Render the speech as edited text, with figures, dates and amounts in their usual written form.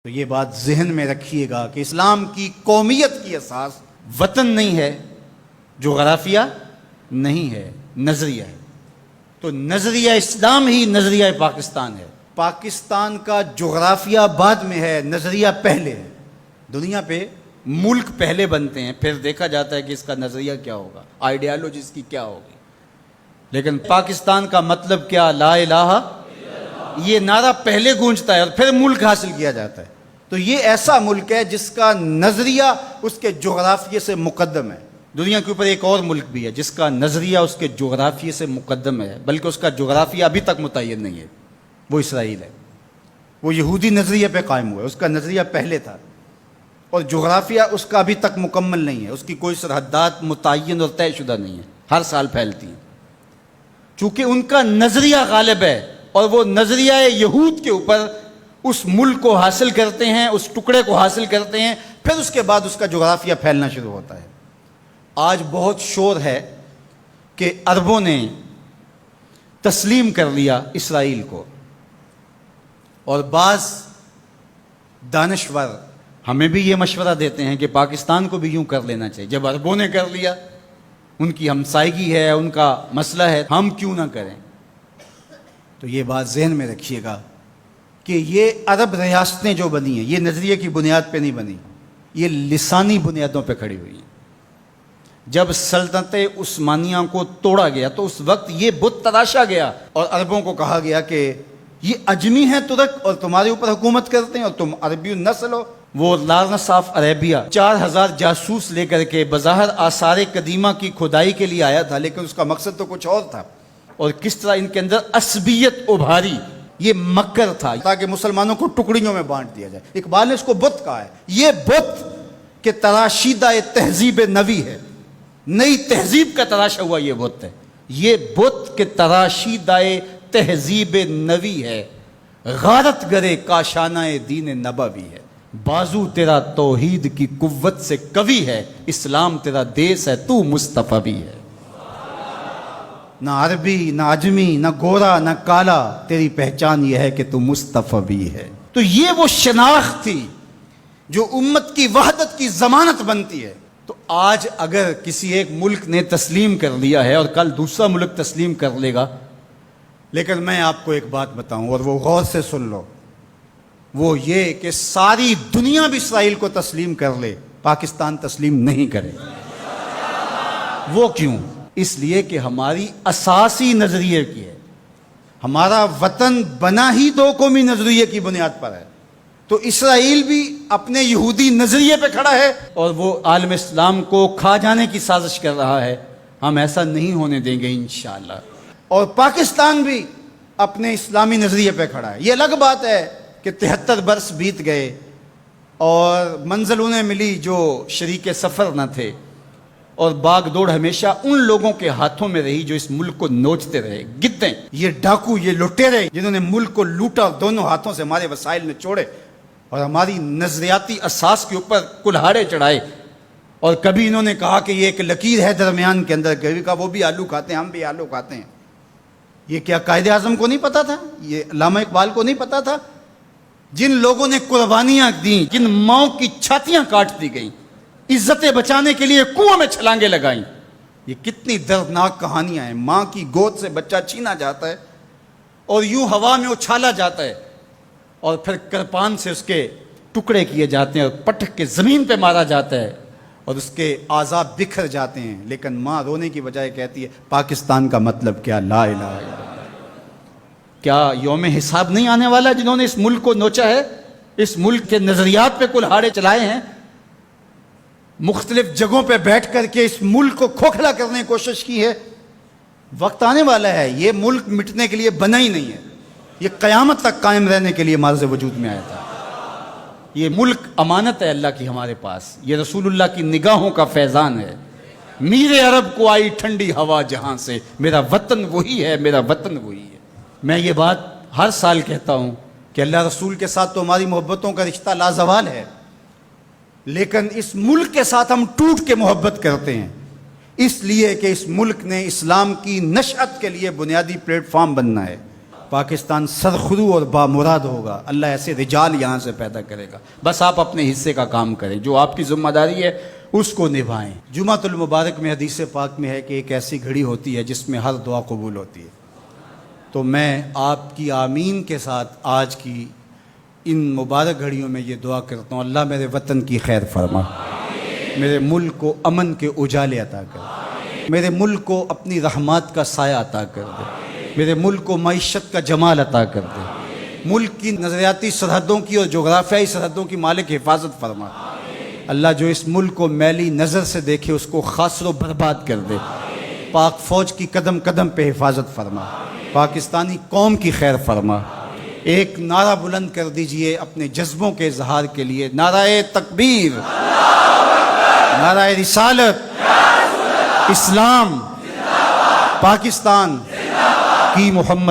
تو یہ بات ذہن میں رکھیے گا کہ اسلام کی قومیت کی اساس وطن نہیں ہے، جغرافیہ نہیں ہے، نظریہ ہے۔ تو نظریہ اسلام ہی نظریہ پاکستان ہے۔ پاکستان کا جغرافیہ بعد میں ہے، نظریہ پہلے ہے۔ دنیا پہ ملک پہلے بنتے ہیں، پھر دیکھا جاتا ہے کہ اس کا نظریہ کیا ہوگا، آئیڈیالوجی اس کی کیا ہوگی۔ لیکن پاکستان کا مطلب کیا؟ لا الہ، یہ نعرہ پہلے گونجتا ہے اور پھر ملک حاصل کیا جاتا ہے۔ تو یہ ایسا ملک ہے جس کا نظریہ اس کے جغرافیے سے مقدم ہے۔ دنیا کے اوپر ایک اور ملک بھی ہے جس کا نظریہ اس کے جغرافیے سے مقدم ہے، بلکہ اس کا جغرافیہ ابھی تک متعین نہیں ہے، وہ اسرائیل ہے۔ وہ یہودی نظریے پہ قائم ہوا ہے، اس کا نظریہ پہلے تھا، اور جغرافیہ اس کا ابھی تک مکمل نہیں ہے، اس کی کوئی سرحدات متعین اور طے شدہ نہیں ہے، ہر سال پھیلتی ہیں۔ چونکہ ان کا نظریہ غالب ہے اور وہ نظریہ یہود کے اوپر اس ملک کو حاصل کرتے ہیں، اس ٹکڑے کو حاصل کرتے ہیں، پھر اس کے بعد اس کا جغرافیہ پھیلنا شروع ہوتا ہے۔ آج بہت شور ہے کہ عربوں نے تسلیم کر لیا اسرائیل کو، اور بعض دانشور ہمیں بھی یہ مشورہ دیتے ہیں کہ پاکستان کو بھی یوں کر لینا چاہیے۔ جب عربوں نے کر لیا، ان کی ہمسائیگی ہے، ان کا مسئلہ ہے، ہم کیوں نہ کریں؟ تو یہ بات ذہن میں رکھیے گا کہ یہ عرب ریاستیں جو بنی ہیں، یہ نظریے کی بنیاد پہ نہیں بنی، یہ لسانی بنیادوں پہ کھڑی ہوئی ہیں۔ جب سلطنت عثمانیہ کو توڑا گیا تو اس وقت یہ بت تراشا گیا اور عربوں کو کہا گیا کہ یہ اجمی ہیں ترک اور تمہارے اوپر حکومت کرتے ہیں اور تم عربی نسل ہو۔ وہ لارنس آف عربیہ 4000 جاسوس لے کر کے بظاہر آثار قدیمہ کی کھدائی کے لیے آیا تھا، لیکن اس کا مقصد تو کچھ اور تھا، اور کس طرح ان کے اندر عصبیت ابھاری، یہ مکر تھا تاکہ مسلمانوں کو ٹکڑیوں میں بانٹ دیا جائے۔ اقبال نے اس کو بت کہا ہے۔ یہ بت کہ تراشیدہ تہذیب نوی ہے، نئی تہذیب کا تراشا ہوا یہ بت ہے۔ یہ بت کہ تراشیدہ تہذیب نوی ہے، غارت گرے کاشانہ دین نبوی ہے۔ بازو تیرا توحید کی قوت سے قوی ہے، اسلام تیرا دیس ہے، تو مصطفی ہے۔ نہ عربی، نہ اجمی، نہ گورا، نہ کالا، تیری پہچان یہ ہے کہ تو مصطفی ہے۔ تو یہ وہ شناخت تھی جو امت کی وحدت کی ضمانت بنتی ہے۔ تو آج اگر کسی ایک ملک نے تسلیم کر لیا ہے اور کل دوسرا ملک تسلیم کر لے گا، لیکن میں آپ کو ایک بات بتاؤں اور وہ غور سے سن لو، وہ یہ کہ ساری دنیا بھی اسرائیل کو تسلیم کر لے، پاکستان تسلیم نہیں کرے۔ وہ کیوں؟ اس لیے کہ ہماری اساسی نظریے کی ہے، ہمارا وطن بنا ہی دو قومی نظریے کی بنیاد پر ہے۔ تو اسرائیل بھی اپنے یہودی نظریے پہ کھڑا ہے اور وہ عالم اسلام کو کھا جانے کی سازش کر رہا ہے۔ ہم ایسا نہیں ہونے دیں گے انشاءاللہ۔ اور پاکستان بھی اپنے اسلامی نظریے پہ کھڑا ہے۔ یہ الگ بات ہے کہ 73 برس بیت گئے اور منزل انہیں ملی جو شریک سفر نہ تھے، اور باغ دوڑ ہمیشہ ان لوگوں کے ہاتھوں میں رہی جو اس ملک کو نوچتے رہے۔ گدیں، یہ ڈاکو، یہ لٹیرے جنہوں نے ملک کو لوٹا، دونوں ہاتھوں سے ہمارے وسائل نے چھوڑے اور ہماری نظریاتی اساس کے اوپر کلہاڑے چڑھائے۔ اور کبھی انہوں نے کہا کہ یہ ایک لکیر ہے درمیان کے اندر، کبھی کہا وہ بھی آلو کھاتے ہیں، ہم بھی آلو کھاتے ہیں۔ یہ کیا قائد اعظم کو نہیں پتا تھا؟ یہ علامہ اقبال کو نہیں پتا تھا؟ جن لوگوں نے قربانیاں دیں، جن ماؤں کی چھاتیاں کاٹ دی گئیں، عزتیں بچانے کے لیے کنویں میں چھلانگیں لگائیں، یہ کتنی دردناک کہانیاں ہیں۔ ماں کی گود سے بچہ چھینا جاتا ہے اور یوں ہوا میں اچھالا جاتا ہے، اور پھر کرپان سے اس کے ٹکڑے کیے جاتے ہیں اور پٹک کے زمین پہ مارا جاتا ہے اور اس کے اعضاء بکھر جاتے ہیں، لیکن ماں رونے کی بجائے کہتی ہے پاکستان کا مطلب کیا؟ لا الہ الا اللہ۔ کیا یوم حساب نہیں آنے والا جنہوں نے اس ملک کو نوچا ہے، اس ملک کے نظریات پہ کلہاڑے چلائے ہیں، مختلف جگہوں پہ بیٹھ کر کے اس ملک کو کھوکھلا کرنے کی کوشش کی ہے؟ وقت آنے والا ہے، یہ ملک مٹنے کے لیے بنا ہی نہیں ہے، یہ قیامت تک قائم رہنے کے لیے مارز وجود میں آیا تھا۔ یہ ملک امانت ہے اللہ کی ہمارے پاس، یہ رسول اللہ کی نگاہوں کا فیضان ہے۔ میرے عرب کو آئی ٹھنڈی ہوا جہاں سے، میرا وطن وہی ہے، میرا وطن وہی ہے۔ میں یہ بات ہر سال کہتا ہوں کہ اللہ رسول کے ساتھ تو ہماری محبتوں کا رشتہ لازوال ہے، لیکن اس ملک کے ساتھ ہم ٹوٹ کے محبت کرتے ہیں، اس لیے کہ اس ملک نے اسلام کی نشأت کے لیے بنیادی پلیٹ فارم بننا ہے۔ پاکستان سرخرو اور بامراد ہوگا، اللہ ایسے رجال یہاں سے پیدا کرے گا۔ بس آپ اپنے حصے کا کام کریں، جو آپ کی ذمہ داری ہے اس کو نبھائیں۔ جمعۃ المبارک میں حدیث پاک میں ہے کہ ایک ایسی گھڑی ہوتی ہے جس میں ہر دعا قبول ہوتی ہے۔ تو میں آپ کی آمین کے ساتھ آج کی ان مبارک گھڑیوں میں یہ دعا کرتا ہوں، اللہ میرے وطن کی خیر فرما، میرے ملک کو امن کے اجالے عطا کر دے، میرے ملک کو اپنی رحمات کا سایہ عطا کر دے، میرے ملک کو معیشت کا جمال عطا کر دے، ملک کی نظریاتی سرحدوں کی اور جغرافیائی سرحدوں کی مالک حفاظت فرما۔ اللہ جو اس ملک کو میلی نظر سے دیکھے اس کو خاصر و برباد کر دے۔ پاک فوج کی قدم قدم پہ حفاظت فرما، پاکستانی قوم کی خیر فرما۔ ایک نعرہ بلند کر دیجئے اپنے جذبوں کے اظہار کے لیے، نعرہ تکبیر، نعرہ رسالت، اسلام، پاکستان کی محمد